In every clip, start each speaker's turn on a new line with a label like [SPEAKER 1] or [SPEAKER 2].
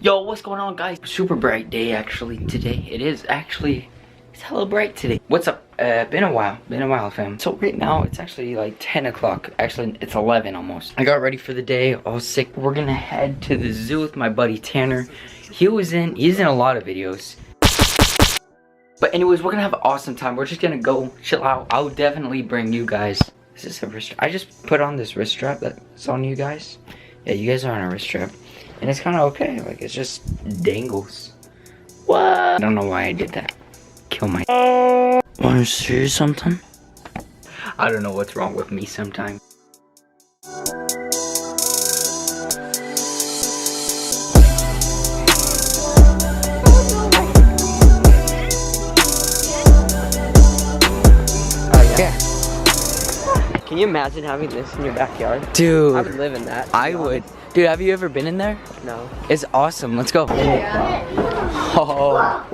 [SPEAKER 1] Yo, what's going on, guys? Super bright day actually today. It's hella bright today. What's up? Been a while, fam. So right now it's actually like 10 o'clock. Actually, it's 11 almost. I got ready for the day, all sick. We're gonna head to the zoo with my buddy Tanner. He's in a lot of videos. But anyways, we're gonna have an awesome time. We're just gonna go chill out. I'll definitely bring you guys. Is this a wrist? I just put on this wrist strap that's on you guys. Yeah, you guys are on a wrist strap. And it's kind of okay, like it's just dangles. What? I don't know why I did that. Kill my. Wanna see something? I don't know what's wrong with me sometimes. Yeah.
[SPEAKER 2] Can you imagine having this in your backyard?
[SPEAKER 1] Dude.
[SPEAKER 2] I would live in that.
[SPEAKER 1] I would. Dude, have you ever been in there?
[SPEAKER 2] No.
[SPEAKER 1] It's awesome. Let's go. Oh.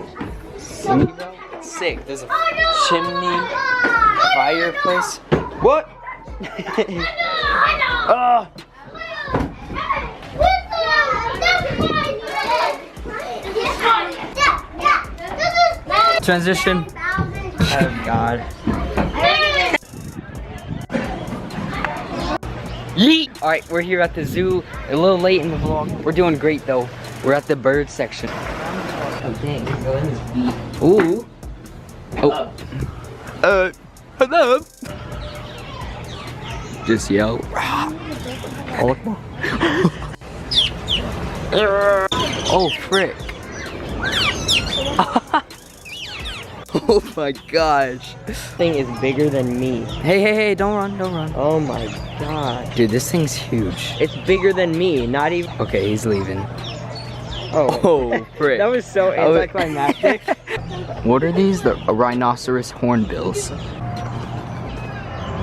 [SPEAKER 1] See, bro? It's sick. There's a chimney, fireplace. What? Oh. Transition. Oh, God. Yeet! Alright, we're here at the zoo. A little late in the vlog. We're doing great though. We're at the bird section. Oh dang, go in this beat. Ooh. Oh. Hello. Just yell. Oh frick. Oh my gosh.
[SPEAKER 2] This thing is bigger than me.
[SPEAKER 1] Hey, don't run.
[SPEAKER 2] Oh my god.
[SPEAKER 1] Dude, this thing's huge.
[SPEAKER 2] It's bigger than me, not even.
[SPEAKER 1] Okay, he's leaving.
[SPEAKER 2] Oh,
[SPEAKER 1] frick.
[SPEAKER 2] That was so anticlimactic.
[SPEAKER 1] What are these? The rhinoceros hornbills.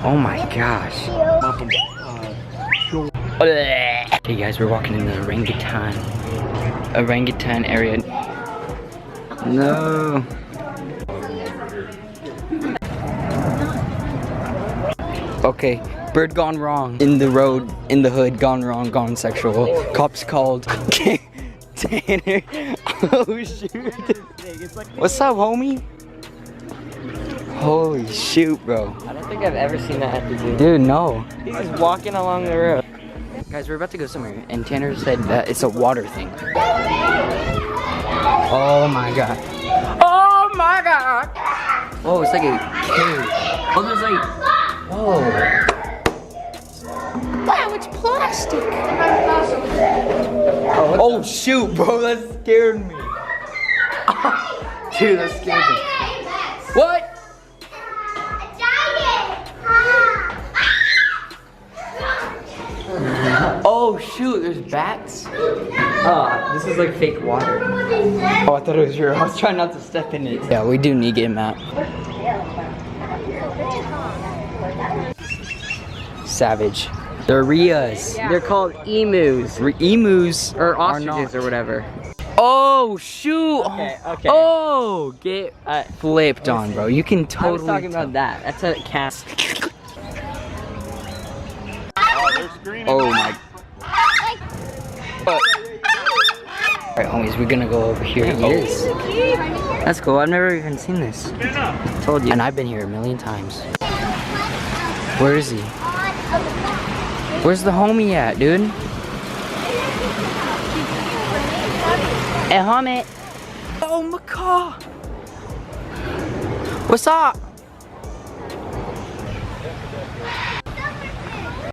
[SPEAKER 1] Oh my gosh. Hey guys, we're walking in the orangutan area. No. Okay, bird gone wrong. In the road, in the hood, gone wrong, gone sexual. Cops called. Tanner. Oh shoot. What's up, homie? Holy shoot, bro.
[SPEAKER 2] I don't think I've ever seen that at the zoo.
[SPEAKER 1] Dude, no.
[SPEAKER 2] He's just walking along the road.
[SPEAKER 1] Guys, we're about to go somewhere, and Tanner said that it's a water thing. Oh my god. Oh my god. Oh, it's like a cave. Oh, there's like. Oh. Wow, it's plastic. Oh shoot, bro, that scared me. Dude, that scared me. What? Oh shoot, there's bats.
[SPEAKER 2] This is like fake water.
[SPEAKER 1] Oh, I thought it was yours. I was trying not to step in it. Yeah, we do need to get a map. Savage. They're rheas.
[SPEAKER 2] They're called emus.
[SPEAKER 1] Emus
[SPEAKER 2] or ostriches or whatever.
[SPEAKER 1] Oh shoot!
[SPEAKER 2] Okay.
[SPEAKER 1] Oh, get flipped on, bro. You can totally.
[SPEAKER 2] I was talking about that. That's a cast.
[SPEAKER 1] Oh my. Alright, homies, we're gonna go over here. He is. That's cool. I've never even seen this. Told you. And I've been here a million times. Where is he? Where's the homie at, dude? Hey, homie. Oh, macaw. What's up?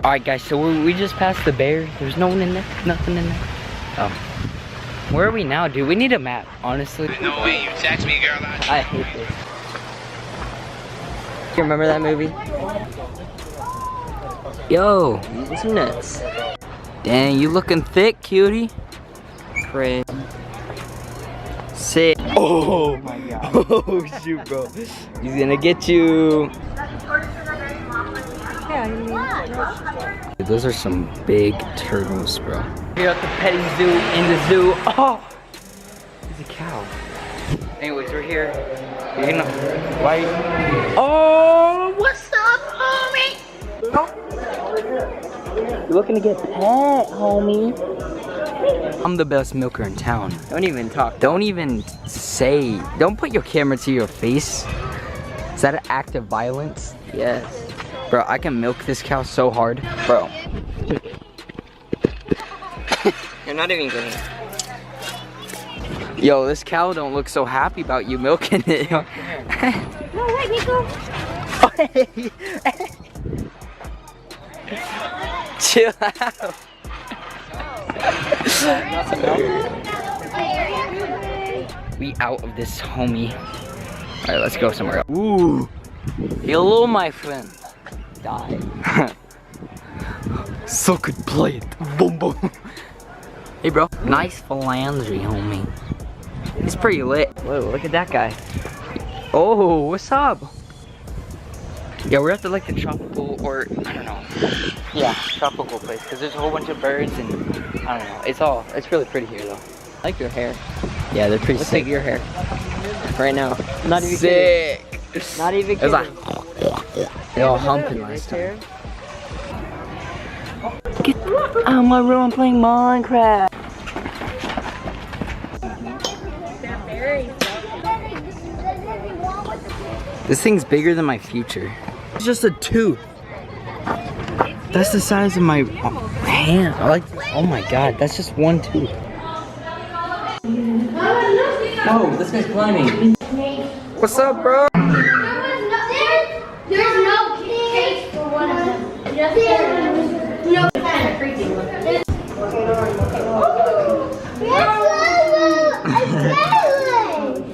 [SPEAKER 1] Alright, guys, so we just passed the bear. There's no one in there. Nothing in there. Oh. Where are we now, dude? We need a map, honestly.
[SPEAKER 3] No way, you text me, girl.
[SPEAKER 2] I hate this. You remember that movie?
[SPEAKER 1] Yo.
[SPEAKER 2] It's nuts.
[SPEAKER 1] Dang, you looking thick, cutie.
[SPEAKER 2] Crazy.
[SPEAKER 1] Sick. Oh my god. Oh shoot, bro. He's gonna get you. Those are some big turtles, bro. Here at the petting zoo, in the zoo. Oh! There's a cow. Anyways, we're here. You're gonna. Why? Oh! What's up, homie? You're looking to get pet, homie. I'm the best milker in town.
[SPEAKER 2] Don't even talk.
[SPEAKER 1] Don't even say, don't put your camera to your face. Is that an act of violence?
[SPEAKER 2] Yes.
[SPEAKER 1] Bro, I can milk this cow so hard. Bro.
[SPEAKER 2] You're not even getting it.
[SPEAKER 1] Yo, this cow don't look so happy about you milking it.
[SPEAKER 3] No, wait, Nico.
[SPEAKER 1] Chill out. We out of this, homie. Alright, let's go somewhere else. Ooh. Hello, my friend. Die. So could play it. Boom, boom. Hey, bro. Nice phalange, homie. It's pretty lit.
[SPEAKER 2] Whoa, look at that guy.
[SPEAKER 1] Oh, what's up? Yeah, we're at the, like, the tropical, or, I don't know. Yeah, tropical place, because there's a whole bunch of birds, and, I don't know. It's really pretty here, though.
[SPEAKER 2] I like your hair.
[SPEAKER 1] Yeah, they're pretty
[SPEAKER 2] Let's
[SPEAKER 1] sick.
[SPEAKER 2] take your hair. Right now. Not even
[SPEAKER 1] Sick.
[SPEAKER 2] kidding. Not even
[SPEAKER 1] It was
[SPEAKER 2] kidding.
[SPEAKER 1] like, they all humping last time. Get out of my room, I'm playing Minecraft. This thing's bigger than my future. It's just a tooth. That's the size of my hand. Oh my god, that's just one tooth. Oh, this guy's climbing. What's up, bro?
[SPEAKER 3] There's no case for one of them. No, kind of creepy one.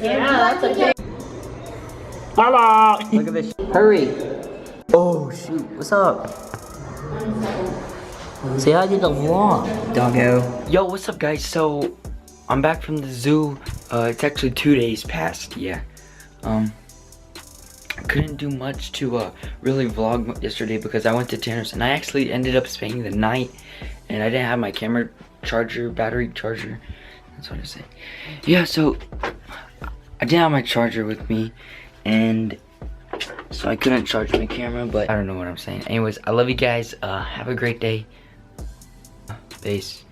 [SPEAKER 3] Yeah, that's okay.
[SPEAKER 1] Hello. Look at this. Hurry. Oh shoot. What's up? Say hi to the vlog, doggo. Yo, what's up, guys? So I'm back from the zoo. It's actually 2 days past. Yeah. I couldn't do much to really vlog yesterday because I went to Tanner's and I actually ended up spending the night and I didn't have my camera charger, battery charger. That's what I say. Yeah, so I didn't have my charger with me and so I couldn't charge my camera, but I don't know what I'm saying. Anyways, I love you guys. Have a great day. Peace.